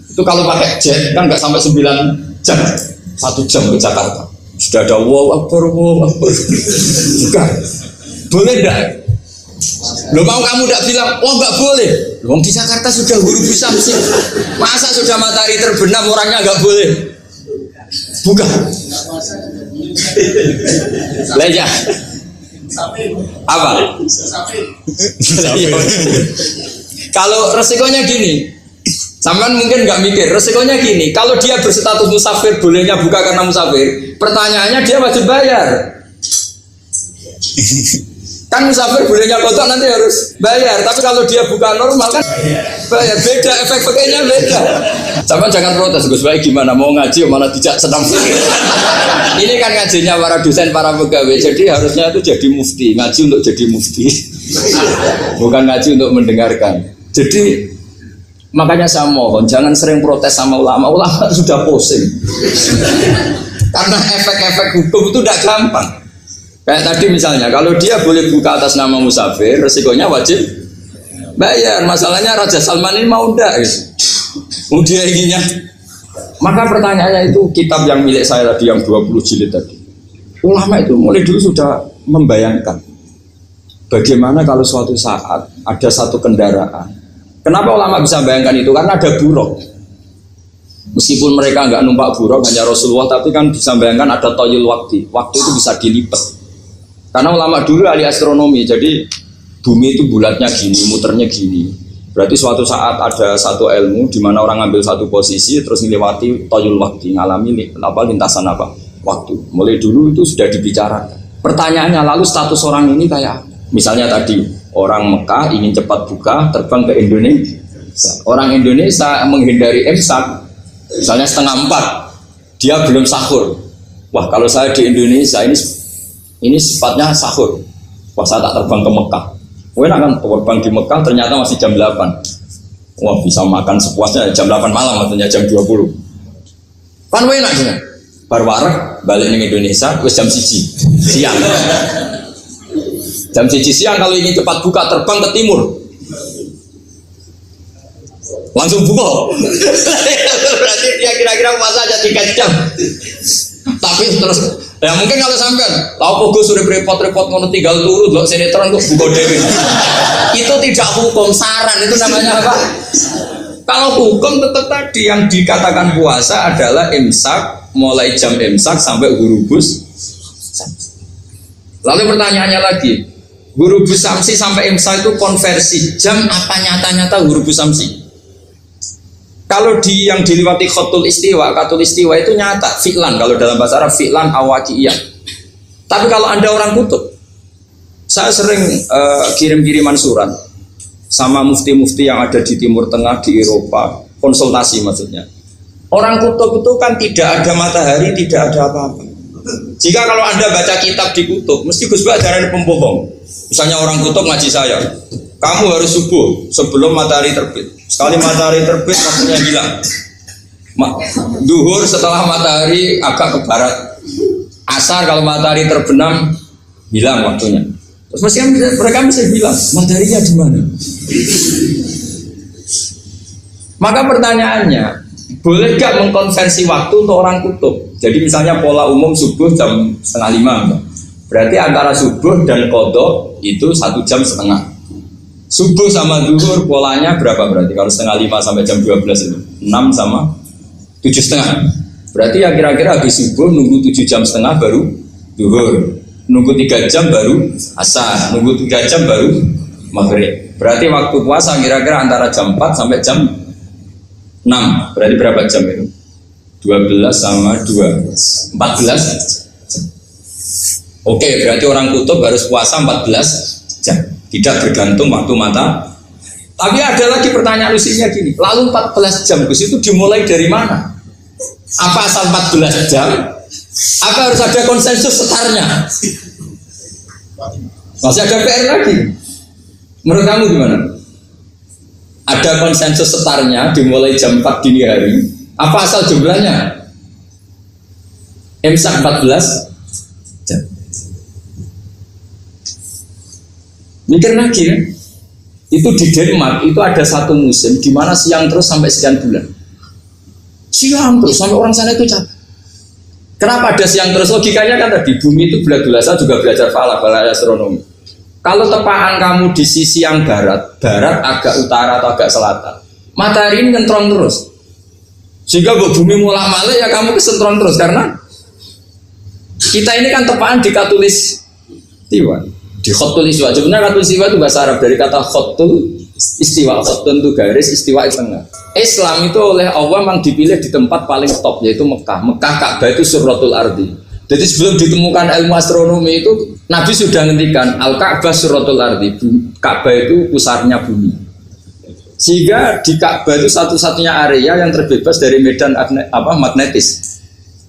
Itu kalau pakai jet kan nggak sampai 9 jam, 1 jam ke Jakarta. Sudah ada wow akbar. Bukan. Boleh enggak? Lo mau kamu tidak bilang, oh nggak boleh. Wong di Jakarta sudah huruf samsi. Masa sudah matahari terbenam orangnya nggak boleh? Bukan. Leja. Apa? Kalau resikonya gini, sampean mungkin nggak mikir. Resikonya gini, kalau dia berstatus musafir, bolehnya buka karena musafir. Pertanyaannya dia wajib bayar. Kan musafir bolehnya kotor nanti harus bayar, tapi kalau dia buka normal kan bayar. Beda, efek-efeknya beda. Sama jangan protes, Gus Baik gimana mau ngaji malah tidak senang. Ini kan ngajinya para dosen, para pegawai, jadi harusnya itu jadi mufti, ngaji untuk jadi mufti, bukan ngaji untuk mendengarkan. Jadi makanya saya mohon jangan sering protes sama ulama sudah pusing. Karena efek-efek hukum itu tidak gampang. Kayak tadi misalnya, kalau dia boleh buka atas nama musafir, resikonya wajib bayar. Masalahnya Raja Salman ini mau enggak? Mau dia inginnya. Maka pertanyaannya itu kitab yang milik saya tadi, yang 20 jilid tadi. Ulama itu mulai dulu sudah membayangkan bagaimana kalau suatu saat ada satu kendaraan. Kenapa ulama bisa bayangkan itu? Karena ada buruk. Meskipun mereka nggak numpak buruk, hanya Rasulullah, tapi kan bisa bayangkan ada toyul waktu. Waktu itu bisa dilipat. Karena ulama dulu ahli astronomi, jadi bumi itu bulatnya gini, muternya gini. Berarti suatu saat ada satu ilmu di mana orang ambil satu posisi terus melewati toyul waktu, ngalami lintasan waktu. Mulai dulu itu sudah dibicarakan. Pertanyaannya lalu status orang ini kayak, misalnya tadi orang Mekah ingin cepat buka terbang ke Indonesia. Orang Indonesia menghindari imsak, misalnya 3:30, dia belum sahur. Wah kalau saya di Indonesia ini sifatnya sahur. Wah saya tak terbang ke Mekah. Wah kan terbang di Mekah ternyata masih jam 8. Wah bisa makan sepuasnya jam 8 malam artinya jam 20. Kan enak sih. Baru warek balik ke Indonesia wis jam 1 siang. Jam 1 siang kalau ingin cepat buka terbang ke timur. Langsung buka. Berarti dia kira-kira puasa aja 3 jam. Tapi terus ya mungkin kalau sampean tahu kok sudah repot-repot ngono tinggal turun loh sinetron kok buka dewe. Itu tidak hukum, saran itu namanya apa? Kalau hukum tetap tadi yang dikatakan puasa adalah imsak, mulai jam imsak sampai hurubus. Lalu pertanyaannya lagi, hurubus samsi sampai imsak itu konversi jam apa nyata-nyata hurubus samsi? Kalau yang diliwati khatul istiwa itu nyata fi'lan, kalau dalam bahasa Arab fi'lan awaqiyah. Tapi kalau Anda orang kutub, saya sering kirim-kiriman surat. sama mufti-mufti yang ada di Timur Tengah, di Eropa, konsultasi maksudnya. Orang kutub itu kan tidak ada matahari, tidak ada apa-apa. Jika kalau Anda baca kitab di kutub, mesti Gus Bak ajaran pembohong. Misalnya orang kutub ngaji saya, kamu harus subuh sebelum matahari terbit. Sekali matahari terbit, waktunya hilang. Duhur setelah matahari agak ke barat. Asar kalau matahari terbenam, hilang waktunya. Terus mereka mesti bilang, mataharinya di mana? Maka pertanyaannya, boleh gak mengkonversi waktu untuk orang kutub? Jadi misalnya pola umum subuh jam 4:30, berarti antara subuh dan qadha itu 1 jam setengah. Subuh sama zuhur polanya berapa berarti? Kalau 4:30 sampai jam 12 itu 6 sama 7:30. Berarti ya kira-kira habis subuh nunggu 7 jam setengah baru zuhur, nunggu 3 jam baru asar, nunggu 3 jam baru maghrib. Berarti waktu puasa kira-kira antara jam 4 sampai jam 6. Berarti berapa jam itu? 12 sama 2 14 jam. Oke, berarti orang kutub harus puasa 14 jam. Tidak bergantung waktu mata. Tapi ada lagi pertanyaan lucunya gini, lalu 14 jam Gus itu dimulai dari mana? Apa asal 14 jam? Apa harus ada konsensus setarnya? Masih ada PR lagi. Menurut kamu gimana? Ada konsensus setarnya dimulai jam 4 dini hari. Apa asal jumlahnya? Imsak 14 jam. Mikir lagi kan? Itu di Denmark itu ada satu musim di mana siang terus sampai sekian bulan. Siang terus sampai orang sana itu capek. Kenapa ada siang terus? Logikanya kan tadi bumi itu bulat-bulat, juga belajar falak, astronomi. Kalau tepaan kamu di sisi yang barat agak utara atau agak selatan, matahari ini ngentrong terus. Sehingga bumi mulak malik ya kamu kesentron terus karena kita ini kan tepaan di khatulistiwa, di khatulistiwa. Sebenarnya khatulistiwa itu bahasa Arab dari kata khatul istiwa, khatun itu garis, istiwa itu tengah. Islam itu oleh Allah memang dipilih di tempat paling top yaitu Mekah. Mekah Ka'bah itu suratul ardi. Jadi sebelum ditemukan ilmu astronomi itu Nabi sudah ngendikan Al-Ka'bah suratul ardi, Ka'bah itu pusarnya bumi. Sehingga di Ka'bah itu satu-satunya area yang terbebas dari medan magnetis.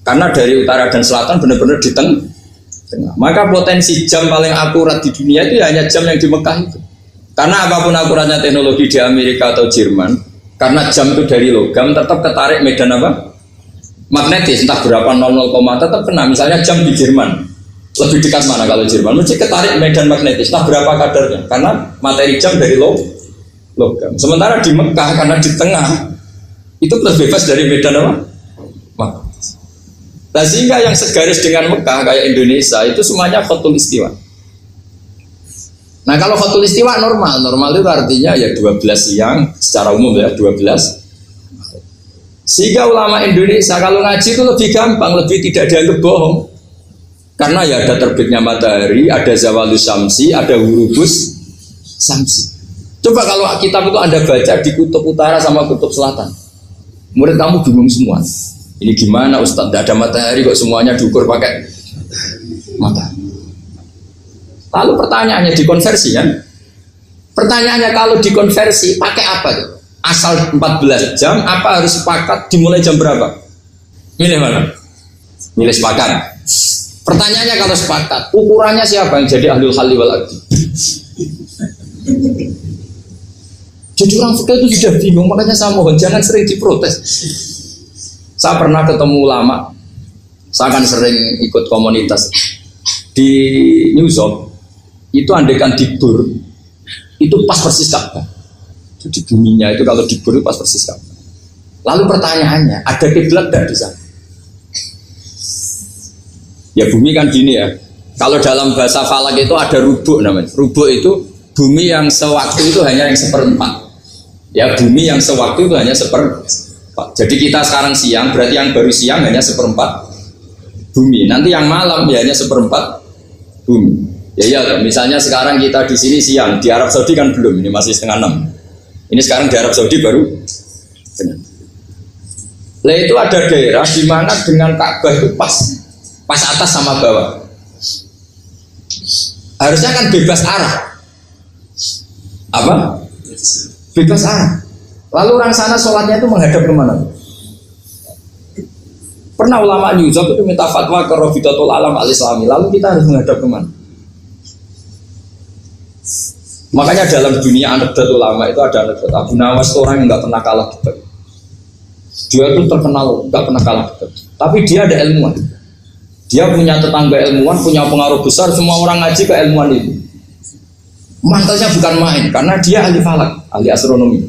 Karena dari utara dan selatan benar-benar di tengah. Maka potensi jam paling akurat di dunia itu hanya jam yang di Mekah itu. Karena apapun akuratnya teknologi di Amerika atau Jerman, karena jam itu dari logam tetap ketarik medan magnetis, entah berapa 00, tetap kena. Misalnya jam di Jerman lebih dekat mana kalau Jerman? Mesti ketarik medan magnetis, entah berapa kadarnya, karena materi jam dari logam. Sementara di Mekah karena di tengah itu terbebas dari medan magnetis. Nah, sehingga yang segaris dengan Mekah kayak Indonesia itu semuanya khatul istiwa. Nah kalau khatul istiwa normal itu artinya ya 12 siang secara umum ya 12. Sehingga ulama Indonesia kalau ngaji itu lebih gampang, lebih tidak dianggap bohong. Karena ya ada terbitnya matahari, ada zawalus syamsi, ada hurubus syamsi. Coba kalau kitab itu Anda baca di kutub utara sama kutub selatan, murid kamu bingung semua. Ini gimana Ustaz, tidak ada matahari kok semuanya diukur pakai matahari. Lalu pertanyaannya dikonversi kan? Pertanyaannya kalau dikonversi pakai apa tuh? Asal 14 jam, apa harus sepakat dimulai jam berapa? Milih mana? Milih sepakat. Pertanyaannya kalau sepakat, ukurannya siapa yang jadi ahlul halli wal aqdi? Jadi orang fikih itu sudah bingung, makanya saya mohon jangan sering diprotes. Saya pernah ketemu ulama, saya kan sering ikut komunitas di New York. Itu andaikan dibur, itu pas persis Ka'bah. Jadi buminya itu kalau dibur itu pas persis Ka'bah. Lalu pertanyaannya, ada kiblat tidak di sana? Ya bumi kan gini ya. Kalau dalam bahasa falak itu ada rubuk namanya. Rubuk itu bumi yang sewaktu itu hanya yang 1/4. Ya bumi yang sewaktu itu hanya 1/4. Jadi kita sekarang siang, berarti yang baru siang hanya 1/4 bumi. Nanti yang malam ya hanya 1/4 bumi. Ya, misalnya sekarang kita di sini siang, di Arab Saudi kan belum, ini masih 5:30. Ini sekarang di Arab Saudi baru. Lah itu ada daerah di mana dengan Ka'bah itu pas atas sama bawah. Harusnya kan bebas arah. Apa? bebas arah. Lalu orang sana sholatnya itu menghadap kemana? Pernah ulama Yusuf itu minta fatwa ke Rabitatul Alam Al-Islami, lalu kita harus menghadap kemana? Makanya dalam dunia anekdot ulama itu ada anekdot Abu Nawas itu orang yang nggak pernah kalah debat. Dia itu terkenal nggak pernah kalah debat, tapi dia ada ilmuwan. Dia punya tetangga ilmuwan, punya pengaruh besar, semua orang ngaji ke ilmuwan itu. Mantelnya bukan main, karena dia ahli falak, ahli astronomi.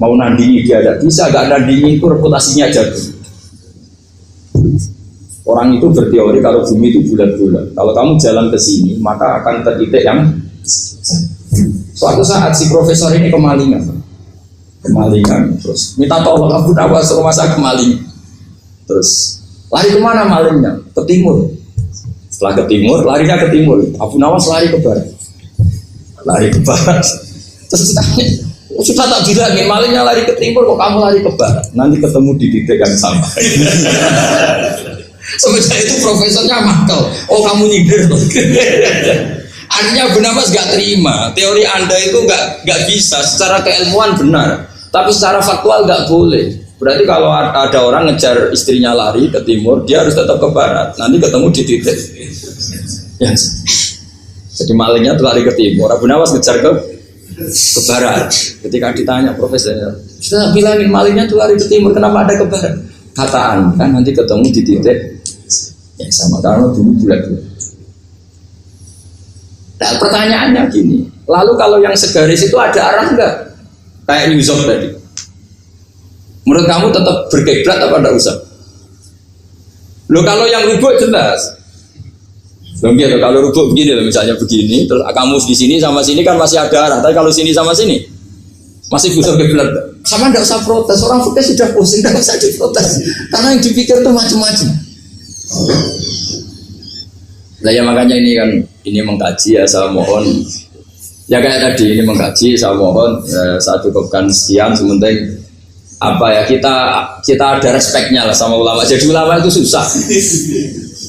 Mau nandingi dia tidak bisa, nggak nandingi itu reputasinya jatuh. Orang itu berteori kalau bumi itu bulat-bulat. Kalau kamu jalan ke sini, maka akan ke titik yang suatu saat si profesor ini kemalingan, terus minta tolong Abu Nawas rumah saya kemalingan. Terus lari kemana malingnya? Ke timur. Setelah ke timur, larinya ke timur. Abu Nawas lari ke barat. Terus tanya, sudah tak bilangin malingnya lari ke timur, kok kamu lari ke barat? Nanti ketemu di titik yang sama. Semenjak itu profesornya makal. Oh kamu nyindir. Artinya Abu Nawas gak terima teori anda itu gak bisa. Secara keilmuan benar, tapi secara faktual gak boleh. Berarti kalau ada orang ngejar istrinya lari ke timur, dia harus tetap ke barat. Nanti ketemu di titik. Yes. Jadi malingnya tuh lari ke timur, Abu Nawas ngejar ke barat. Ketika ditanya profesornya, sudah bilangin malingnya tuh lari ke timur, kenapa ada ke barat? Kataan kan nanti ketemu di titik yang sama karena dulu bulat-bulat. Nah, pertanyaannya gini, lalu kalau yang segaris itu ada arah enggak? Kayak Yusuf tadi. Menurut kamu tetap berkiblat apa enggak usah? Loh kalau yang rubuk jelas. Belum gitu, kalau rubuk begini loh, misalnya begini, terus kamu di sini sama sini kan masih ada arah. Tapi kalau sini sama sini masih bisa kiblat. Sama enggak usah protes, orang protes sudah pusing, enggak usah diprotes. Karena yang dipikir itu macam-macam. Nah ya makanya ini mengkaji ya, saya mohon ya kayak tadi ini mengkaji, saya mohon saya cukupkan sekian. Sementing apa ya, kita ada respeknya lah sama ulama. Jadi ulama itu susah,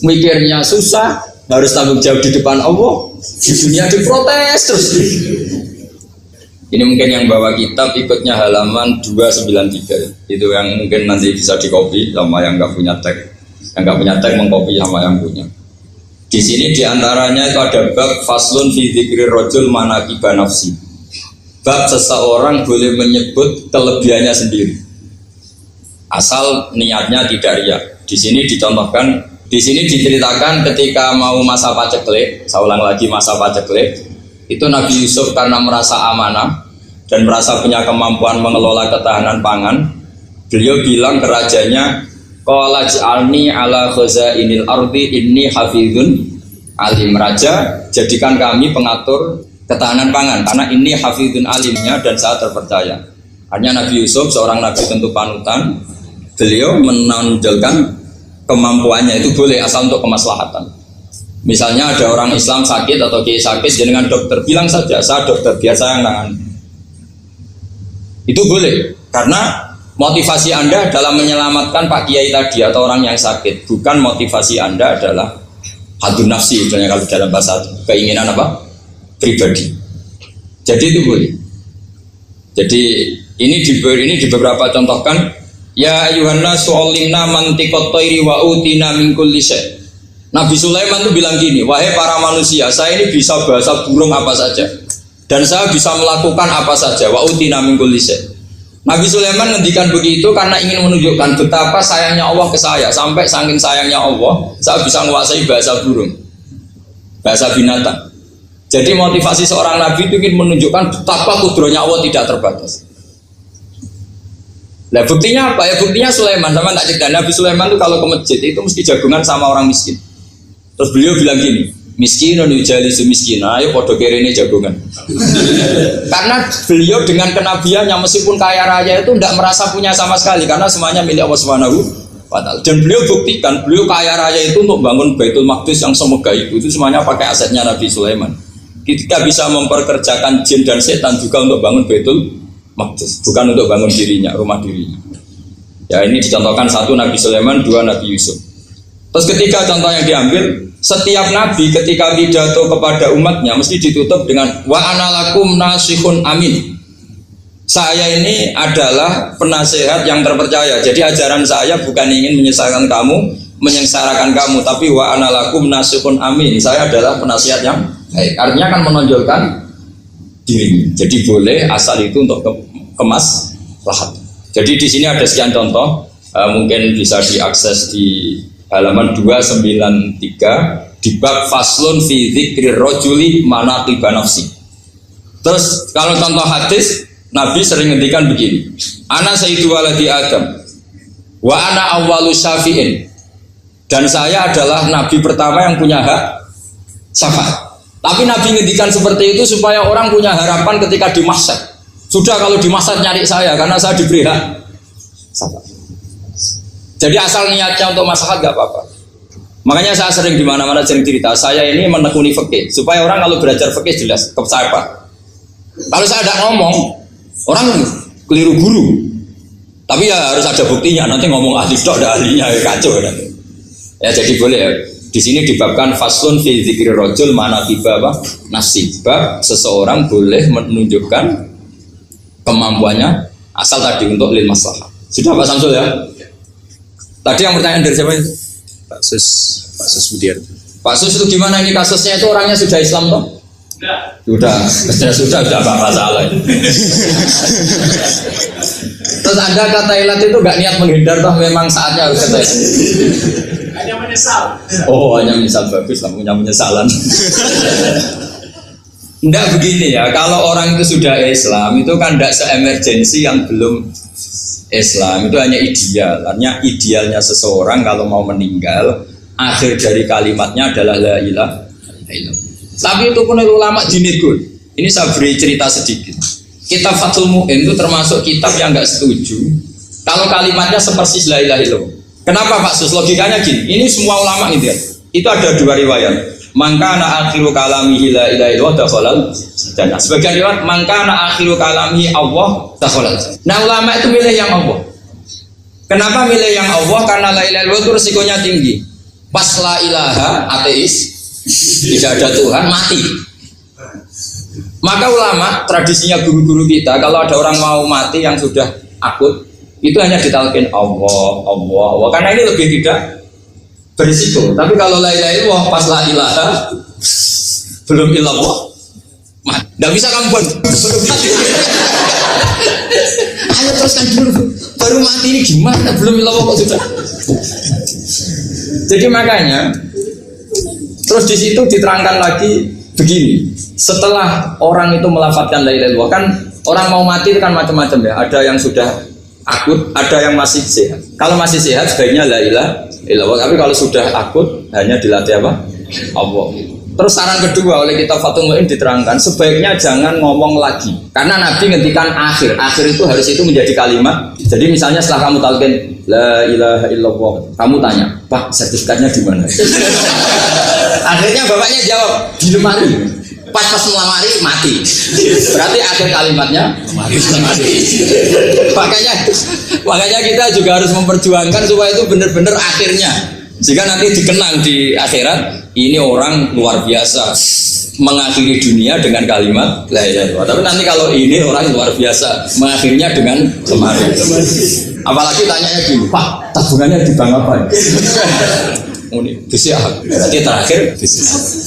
mikirnya susah, harus tanggung jawab di depan Allah, di dunia diprotes terus. Ini mungkin yang bawa kitab ikutnya halaman 293, itu yang mungkin nanti bisa dikopi sama yang nggak punya tag. Yang nggak punya tag mengkopi sama yang punya. Di sini diantaranya itu ada bab faslun fi dzikri rajul manaqiba nafsi. Bab seseorang boleh menyebut kelebihannya sendiri, asal niatnya tidak riya. Di sini dicontohkan, di sini diceritakan ketika mau masa paceklik. Saya ulang lagi, masa paceklik itu Nabi Yusuf karena merasa amanah dan merasa punya kemampuan mengelola ketahanan pangan, beliau bilang ke rajanya, qala ja'alni ala khazainil ardi inni hafizun alim. Raja, jadikan kami pengatur ketahanan pangan karena ini hafizun alimnya dan saya terpercaya. Hanya Nabi Yusuf seorang nabi tentu panutan, beliau menonjolkan kemampuannya itu boleh asal untuk kemaslahatan. Misalnya ada orang Islam sakit atau kiai sakit, dengan dokter bilang saja saya dokter biasa yang nangani. Itu boleh karena motivasi Anda dalam menyelamatkan Pak Kiai tadi atau orang yang sakit, bukan motivasi Anda adalah hadun nafsi, misalnya kalau dalam bahasa keinginan apa? Pribadi. Jadi itu boleh. Jadi ini di beberapa contohkan, ya ayuhanna su'alimna mantiqat thairi wa utina min kulli syai'. Nabi Sulaiman itu bilang gini, wahai para manusia, saya ini bisa bahasa burung apa saja dan saya bisa melakukan apa saja, wa utina min kulli syai'. Nabi Sulaiman ngendikan begitu karena ingin menunjukkan betapa sayangnya Allah ke saya. Sampai saking sayangnya Allah, saya bisa menguasai bahasa burung, bahasa binatang. Jadi motivasi seorang Nabi itu ingin menunjukkan betapa kudrohnya Allah tidak terbatas. Nah buktinya apa ya? Buktinya Sulaiman, sama tak cerita. Nabi Sulaiman itu kalau ke masjid itu mesti jagungan sama orang miskin. Terus beliau bilang gini, miskinun yujalisu miskin, ayo podo kerene jagungan. Karena beliau dengan kenabiannya meskipun kaya raya itu tidak merasa punya sama sekali karena semuanya milik Allah Subhanahu wa Ta'ala. Dan beliau buktikan beliau kaya raya itu untuk bangun Baitul Maqdis yang semegah itu semuanya pakai asetnya Nabi Sulaiman. Kita bisa memperkerjakan jin dan setan juga untuk bangun Baitul Maqdis, bukan untuk bangun dirinya, rumah dirinya. Ya ini dicontohkan satu Nabi Sulaiman, dua Nabi Yusuf. Terus ketika contoh yang diambil, setiap nabi ketika pidato kepada umatnya mesti ditutup dengan wa analakum nasihun amin. Saya ini adalah penasehat yang terpercaya. Jadi ajaran saya bukan ingin menyengsarakan kamu, tapi wa ana lakum nasihun amin. Saya adalah penasihat yang baik. Artinya akan menonjolkan diri. Jadi boleh asal itu untuk kemas lahat. Jadi di sini ada sekian contoh, mungkin bisa diakses di halaman 293 di bab faslun fi dzikri rajuli manaqib nafsi. Terus kalau contoh hadis, Nabi sering ngendikan begini, ana sayyidu waladi Adam wa ana awwalu syafi'in, dan saya adalah nabi pertama yang punya hak syafaat. Tapi Nabi ngendikan seperti itu supaya orang punya harapan ketika di mahsyar. Sudah kalau di mahsyar nyari saya karena saya diberi hak syafaat. Jadi asal niatnya untuk maslahat gak apa-apa. Makanya saya sering di mana-mana sering cerita, saya ini menekuni fikih supaya orang kalau belajar fikih jelas ke saya Pak. Kalau saya tidak ngomong, orang keliru guru. Tapi ya harus ada buktinya. Nanti ngomong ahli tok ada ahlinya ya kacau kan. Ya jadi boleh ya. Di sini dibabkan faslun fi dzikri rajul manaqiba nasibah, seseorang boleh menunjukkan kemampuannya asal tadi untuk lil maslahah. Sudah Pak Samsul ya? Tadi yang pertanyaan dari siapa? Pak Sus Budiar. Pak Sus itu gimana ini kasusnya, itu orangnya sudah Islam toh? Sudah apa masalah. Terus Anda ke Thailand itu gak niat menghindar toh, memang saatnya harus ke Thailand. Hanya menyesal. Oh, hanya menyesal, bagus lah, punya penyesalan. Enggak begini ya, kalau orang itu sudah Islam itu kan enggak se-emergensi yang belum Islam, itu hanya ideal. Artinya idealnya seseorang kalau mau meninggal, akhir dari kalimatnya adalah la ilaha illallah. Tapi itu pun ulama dinego. Ini saya beri cerita sedikit. Kitab Fathul Mu'in itu termasuk kitab yang enggak setuju kalau kalimatnya sepersis la ilaha illallah. Kenapa Pak Sus? Logikanya gini, ini semua ulama gitu ya. Itu ada dua riwayat. Mangkana akhiru kalamihi la ilaha illallah dakhalal jannah. Sebagian riwayat mangkana akhiru kalamihi Allah dakhalal. Nah, ulama itu milih yang Allah. Kenapa milih yang Allah? Karena la ilaha illallah itu resikonya tinggi. Pas la ilaha ateis, tidak ada Tuhan, mati. Maka ulama, tradisinya guru-guru kita, kalau ada orang mau mati yang sudah akut, itu hanya ditalkin Allah. Karena ini lebih tidak berisiko. Tapi kalau la ilaha illallah pas la ilaha belum illallah, tidak bisa kamu buat. Ayo teruskan dulu. Baru mati ini gimana? Belum illallah kok sudah. Jadi makanya terus di situ diterangkan lagi begini. Setelah orang itu melafadzkan la ilaha illallah, kan orang mau mati itu kan macam-macam ya. Ada yang sudah akut, ada yang masih sehat. Kalau masih sehat sebaiknya la ilaha illallah. Tapi kalau sudah akut hanya dilatih apa? Allah. Terus saran kedua oleh kitab Fathul Mu'in diterangkan sebaiknya jangan ngomong lagi. Karena Nabi ngendikan akhir. Akhir itu harus itu menjadi kalimat. Jadi misalnya setelah kamu talqin la ilaha illallah, kamu tanya, "Pak, sertifikatnya di mana?" Akhirnya bapaknya jawab, "Di lemari." Pas melamari mati. Berarti akhir kalimatnya mati. Makanya kita juga harus memperjuangkan supaya itu benar-benar akhirnya. Jika nanti dikenang di akhirat, ini orang luar biasa mengakhiri dunia dengan kalimat la ilaha illallah. Tapi nanti kalau ini orang luar biasa mengakhirinya dengan kemarin. Apalagi tanyanya gini, "Pak, tabungannya di bank apa?" Bisa, berarti terakhir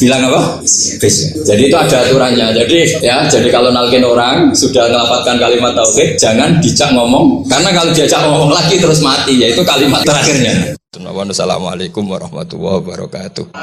bilang apa? Bisa. Jadi itu ada aturannya. Jadi kalau nalkin orang sudah melafadzkan kalimat tauhid, jangan dijak ngomong, karena kalau diajak ngomong lagi terus mati, yaitu kalimat terakhirnya. Assalamualaikum warahmatullahi wabarakatuh.